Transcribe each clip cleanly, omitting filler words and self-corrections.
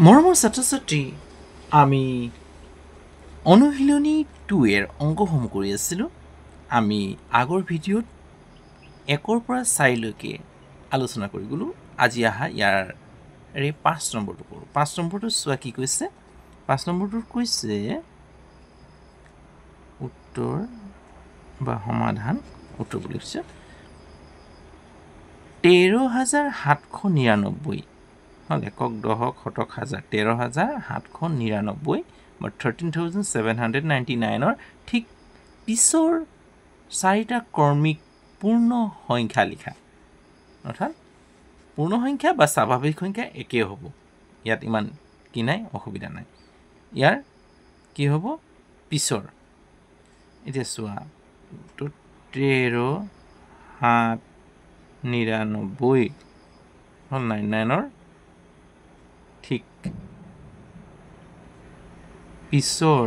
মৰমৰ ছাত্ৰ-ছাত্ৰী আমি অনুশীলনী 2 এৰ অংকসমূহ কৰি আছিলোঁ আমি আগৰ ভিডিঅ'ত 1 পৰা 4 লৈকে আলোচনা কৰি গলো আজি আহা ইয়াৰ 5 নম্বৰটো কৰো 5 নম্বৰটো চোৱা কি কৈছে 5 নম্বৰটো কৈছে উত্তৰ বা সমাধান উত্তৰ বুলি কৈছে 13799 হল একক দশক শতক হাজাৰ 13799 বা 13799 ৰ ঠিক পিছৰ চাৰিটা ক্ৰমিক পূৰ্ণ সংখ্যা লিখা অৰ্থাৎ পূৰ্ণ সংখ্যা বা স্বাভাৱিক সংখ্যা একে হ'ব ইয়াত ইমান কি নাই অসুবিধা নাই ইয়াৰ কি হ'ব পিছৰ এতিয়া চোৱা 13799 হল 99 ৰ ঠিক পিছৰ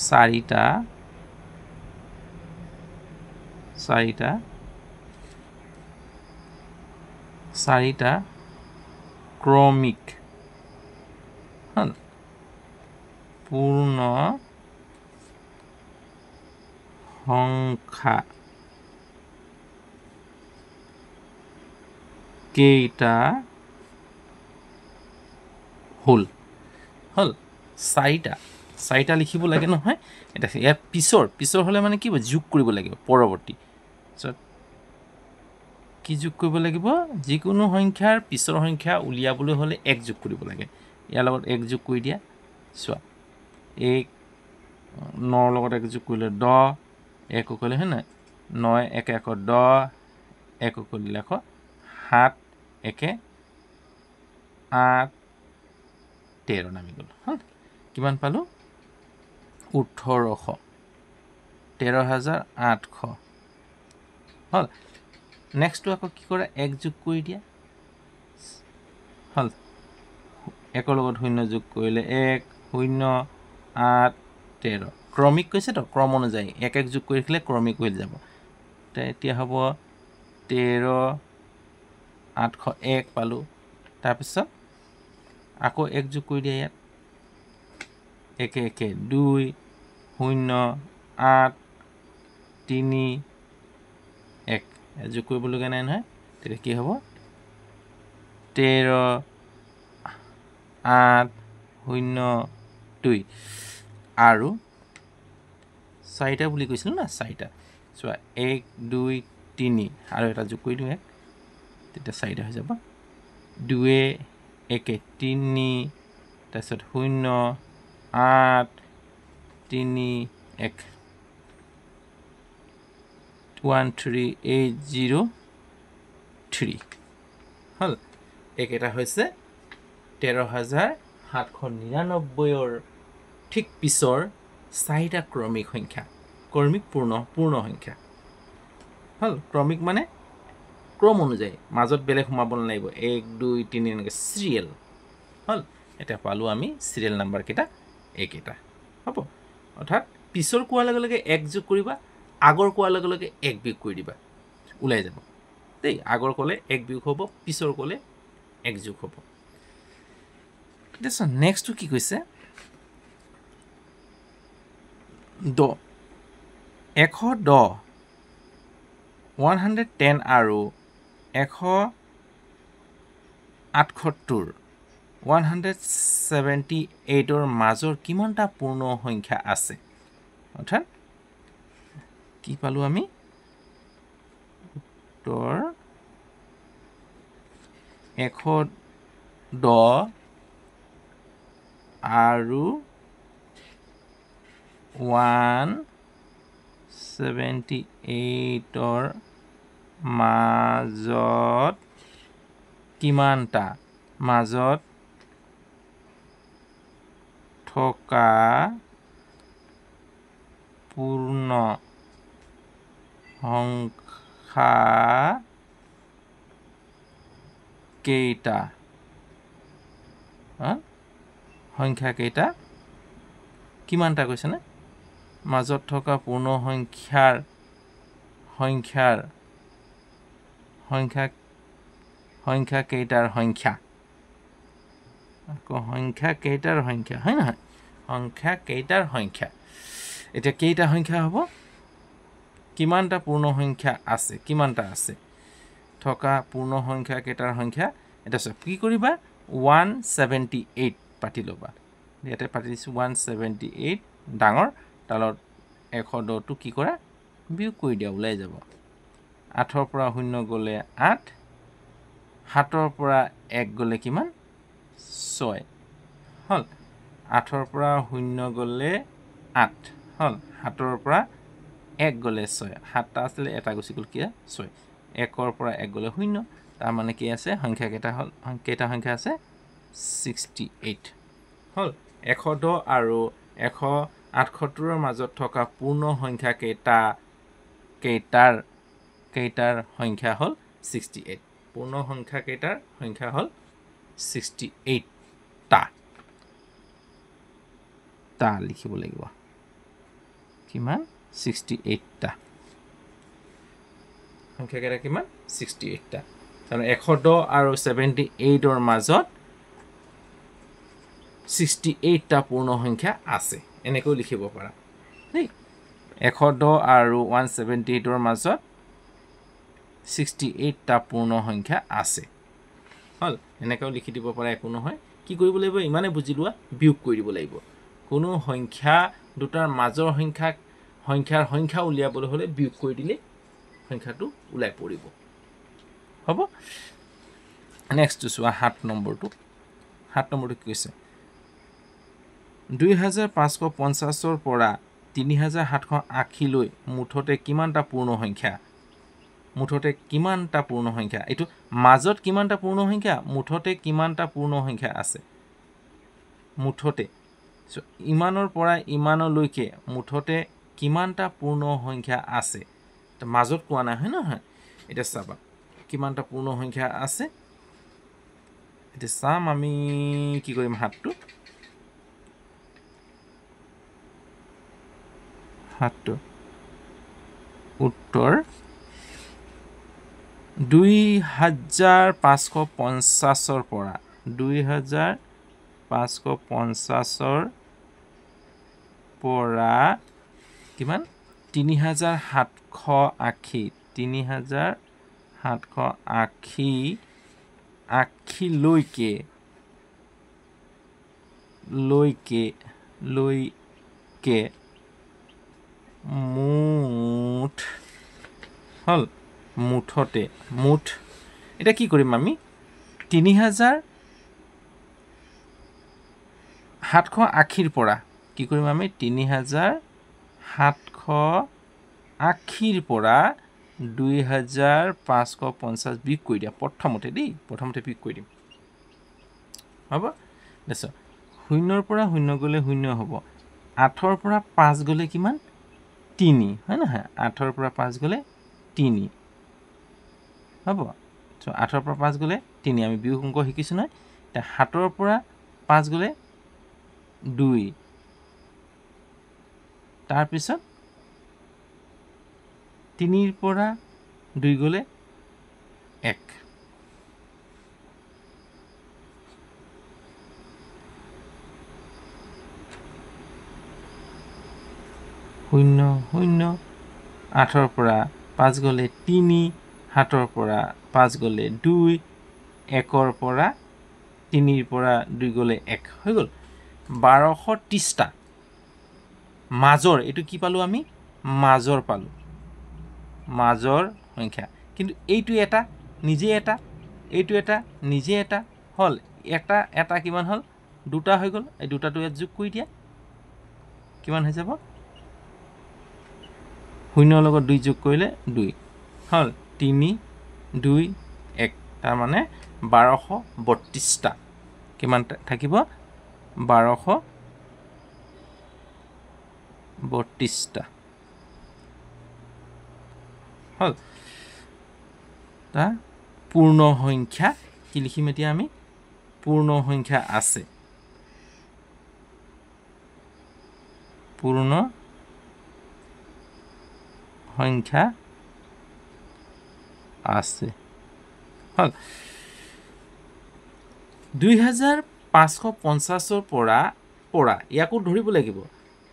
চাৰিটা ক্ৰমিক হল পূৰ্ণ সংখ্যা কেইটা হল চাৰিটা লিখিব লাগে নহয় এটা ইয়াৰ পিছৰ হলে মানে কি যোগ কৰিব লাগিব পৰৱৰ্তী কি যোগ কৰিব লাগিব যিকোনো সংখ্যাৰ পিছৰ সংখ্যা উলিয়াবলৈ হলে 1 যোগ কৰিব লাগে ইয়াৰ লগত 1 যোগ কৰি দিয়া চোৱা 1 9 লগত 1 যোগ কৰিলে 10 1 কৰিলে হয় না 9 1 1 10 1 কৰিলে 7 1 8 13 নামি গ'ল কিমান পালো 1800 13800 হল নেক্সটটো আকৌ কি কৰা 1 যোগ কৰি দিয়া হল 1 লগত 0 যোগ কৰিলে 1 0 8 13 ক্ৰমিক কৈছে তো ক্ৰম অনুযায়ী 1 1 যোগ কৰি ৰাখিলে ক্ৰমিক হৈ যাব এতিয়া হ'ব 13 801 পালো তাৰপিছত আকৌ 1 যোগ কৰি দিয়া ইয়াত 1 1 2 0 8 3 1 যোগ কৰিবলগীয়া নাই নহয় তেতিয়া কি হ'ব 13 8 0 2 আৰু 4টা বুলি কৈছিল না 4টা চোৱা 1 2 3 আৰু এটা যোগ কৰি দিওঁ 1 তেতিয়া 4টা হৈ যাব 2 1 3 তাৰপিছত 0 8 3 1 13803 হল একেটা হৈছে 13799 ৰ ঠিক পিছৰ 4টা ক্ৰমিক সংখ্যা ক্ৰমিক পূৰ্ণ সংখ্যা হল ক্ৰমিক মানে ক্ৰম অনুযায়ী মাজত বেলেগ সোমাব নালাগিব 1 2 3 এনেকৈ সিৰিয়েল হল এটা পালো আমি সিৰিয়েল নাম্বাৰ কেইটা একেটা হ'ব অৰ্থাৎ পিছৰ কোৱাৰ লগে লগে 1 যোগ কৰিবা আগৰ কোৱাৰ লগে লগে 1 বিয়োগ কৰি দিবা ওলাই যাব দেই আগৰ ক'লে 1 বিয়োগ হ'ব পিছৰ ক'লে 1 যোগ হ'ব দেখোন নেক্সটটো কি কৈছে 110 110 আৰু 178 178 ৰ মাজৰ কিমানটা পূৰ্ণ সংখ্যা আছে অৰ্থাৎ কি পালো আমি উত্তৰ 110 আৰু 178 ৰ মাজত কিমানটা মাজত থকা পূৰ্ণ সংখ্যা কেইটা সংখ্যা কেইটা কিমানটা কৈছে না মাজত থকা পূৰ্ণ সংখ্যাৰ সংখ্যা কেইটাৰ সংখ্যা আকৌ সংখ্যা কেইটাৰ সংখ্যা হয় নহয় সংখ্যা কেইটাৰ সংখ্যা এটা কেইটা সংখ্যা হ'ব কিমানটা পূৰ্ণ সংখ্যা আছে কিমানটা আছে থকা পূৰ্ণ সংখ্যা কেইটাৰ সংখ্যা এটা সব কি কৰিবা 178 পাতি লবা ইয়াতে পাতি দিছো 178 ডাঙৰ তালত 110 টো কি কৰা বিয়োগ কৰি দিয়া ওলাই যাব 8 ৰ পৰা 0 গলে 8 7 ৰ পৰা 1 গলে কিমান 6 হল 8 ৰ পৰা 0 গলে 8 হল 7 ৰ পৰা 1 গলে 6 7টা আছিল এটা গুছি গল কি 6 1 ৰ পৰা 1 গলে 0 তাৰ মানে কি আছে সংখ্যা কেইটা সংখ্যা আছে 68 হল 110 আৰু 178 ৰ মাজত থকা পূৰ্ণ সংখ্যা কেইটাৰ সংখ্যা হল 68 পূৰ্ণ সংখ্যা কেইটাৰ সংখ্যা হল 68 টা লিখিব লাগিব কিমান 68 টা সংখ্যা কেইটা কিমান 68 টা কাৰণ 110 আৰু 78 ৰ মাজত 68 টা পূৰ্ণ সংখ্যা আছে এনেকৈ লিখিব পাৰা দেই 110 আৰু 178 ৰ মাজত 68 টা পূৰ্ণ সংখ্যা আছে হল এনেকৈ লিখি দিব পাৰা একো নহয় কি কৰিব লাগিব ইমানে বুজি লোৱা বিয়োগ কৰি দিব লাগিব কোনো সংখ্যা দুটাৰ মাজৰ সংখ্যাৰ সংখ্যা উলিয়াবলৈ হলে বিয়োগ কৰি দিলে সংখ্যাটো উলাই পৰিব হ'ব নেক্সট চোৱা 7 নম্বৰটো কি কৈছে 2550 ৰ পৰা 3780 লৈ মুঠতে কিমানটা পূৰ্ণ সংখ্যা এটো মাজত কিমানটা পূৰ্ণ সংখ্যা মুঠতে কিমানটা পূৰ্ণ সংখ্যা আছে মুঠতে ইমানৰ পৰা ইমানলৈকে মুঠতে কিমানটা পূৰ্ণ সংখ্যা আছে মাজত কোৱা নাই হয় নহয় এটা চাবা কিমানটা পূৰ্ণ সংখ্যা আছে এটা চাম আমি কি কৰিম হাতটো উত্তৰ 2550 ৰ পৰা 2550 ৰ পৰা কিমান 3780 লৈকে মুঠ হল মুঠতে এটা কি কৰিম আমি 3780 ৰ পৰা কি কৰিম আমি 3780 ৰ পৰা 2550 বিয়োগ কৰি দিয়া প্ৰথমতে বিয়োগ কৰি দিম হ'ব দেখো 0 ৰ পৰা 0 গলে 0 হ'ব 8 ৰ পৰা 5 গলে কিমান 3 হয় নহয় 8 ৰ পৰা 5 গলে 3 হ'ব সো 8 ৰ পৰা 5 গলে 3 আমি বিয়োগ অংক শিকিছো নহয় তে 7 ৰ পৰা 5 গলে 2 তাৰ পিছত 3 ৰ পৰা 2 গলে 1 0 0 8 ৰ পৰা 5 গলে 3 7 ৰ পৰা 5 গলে 2 1 ৰ পৰা 3 ৰ পৰা 2 গলে 1 হৈ গল 1230 টা মাজৰ এটো কি পালো আমি মাজৰ পালো মাজৰ সংখ্যা কিন্তু এইটো এটা নিজে এটা এইটো এটা নিজে এটা হল এটা কিমান হল দুটা হৈ গল এই দুটাটো ইয়াত যোগ কৰি দিয়া কিমান হৈ যাব 0 লগত 2 যোগ কৰিলে 2 হল 3 2 1 তাৰ মানে 1232 টা কিমান থাকিব 1232 টা হল তা পূৰ্ণ সংখ্যা কি লিখিম এতিয়া আমি পূৰ্ণ সংখ্যা আছে পূৰ্ণ সংখ্যা আছে হল 2550 পৰা ইয়াকো ধৰিব লাগিব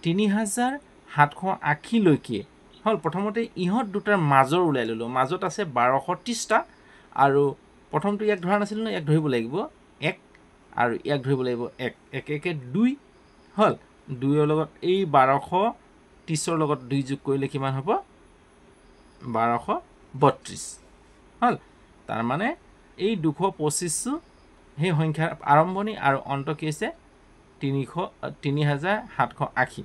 3780 লৈকে হল প্ৰথমতে ইহত দুটাৰ মাজৰ উলাই ললো মাজত আছে 1230টা আৰু প্ৰথমটো ইয়াক ধৰা নাছিল ন ইয়াক ধৰিব লাগিব 1 আৰু ইয়াক ধৰিব লাগিব 1 1 1 2 হল 2 ৰ লগত এই 1230 ৰ লগত 2 যোগ কৰিলে কিমান হ'ব 1232 হল তাৰ মানে এই 225 সেই সংখ্যাৰ আৰম্ভণি আৰু অন্ত কি হৈছে 3780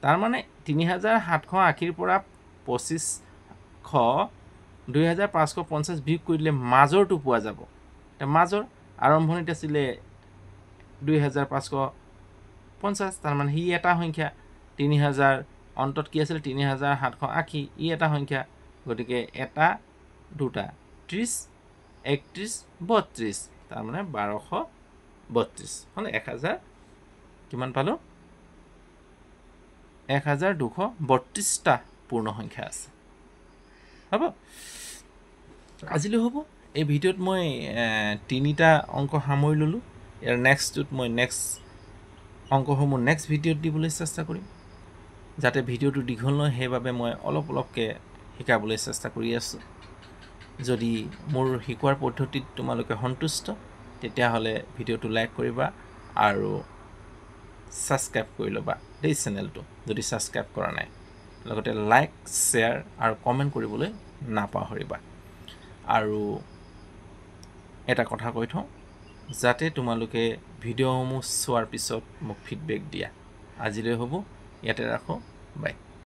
তাৰ মানে 3780 ৰ পৰা 2500 2550 বিয়োগ কৰিলে মাজৰটো পোৱা যাব এটা মাজৰ আৰম্ভণিত আছিল 2550 তাৰ মানে হি এটা সংখ্যা 3000 অন্তত কি আছিল 3780 ই এটা সংখ্যা গতিকে এটা দুটা 30 31 32 তাৰ মানে 1232 মানে 1000 কিমান পালো 1232টা পূৰ্ণ সংখ্যা আছে হ'ব আজিলৈ হ'ব এই ভিডিঅ'ত মই তিনিটা অংক সামৰি ললো ইয়াৰ নেক্সটটোত মই নেক্সট অংকসমূহ নেক্সট ভিডিঅ'ত দিবলৈ চেষ্টা কৰিম যাতে ভিডিঅ'টো দীঘল নহয় সেইবাবে মই অলপকৈ শিকাবলৈ চেষ্টা কৰি আছোঁ যদি মোৰ শিকোৱাৰ পদ্ধতিত তোমালোকে সন্তুষ্ট তেতিয়াহ'লে ভিডিঅ'টো লাইক কৰিবা আৰু সাবস্ক্ৰাইব কৰি ল'বা এই চেনেলটো যদি সাবস্ক্ৰাইব কৰা নাই লগতে লাইক শ্বেয়াৰ আৰু কমেণ্ট কৰিবলৈ নাপাহৰিবা আৰু এটা কথা কৈ থওঁ যাতে তোমালোকে ভিডিঅ'সমূহ চোৱাৰ পিছত মোক ফিডবেক দিয়া আজিলৈ হ'ব ইয়াতে ৰাখো বাই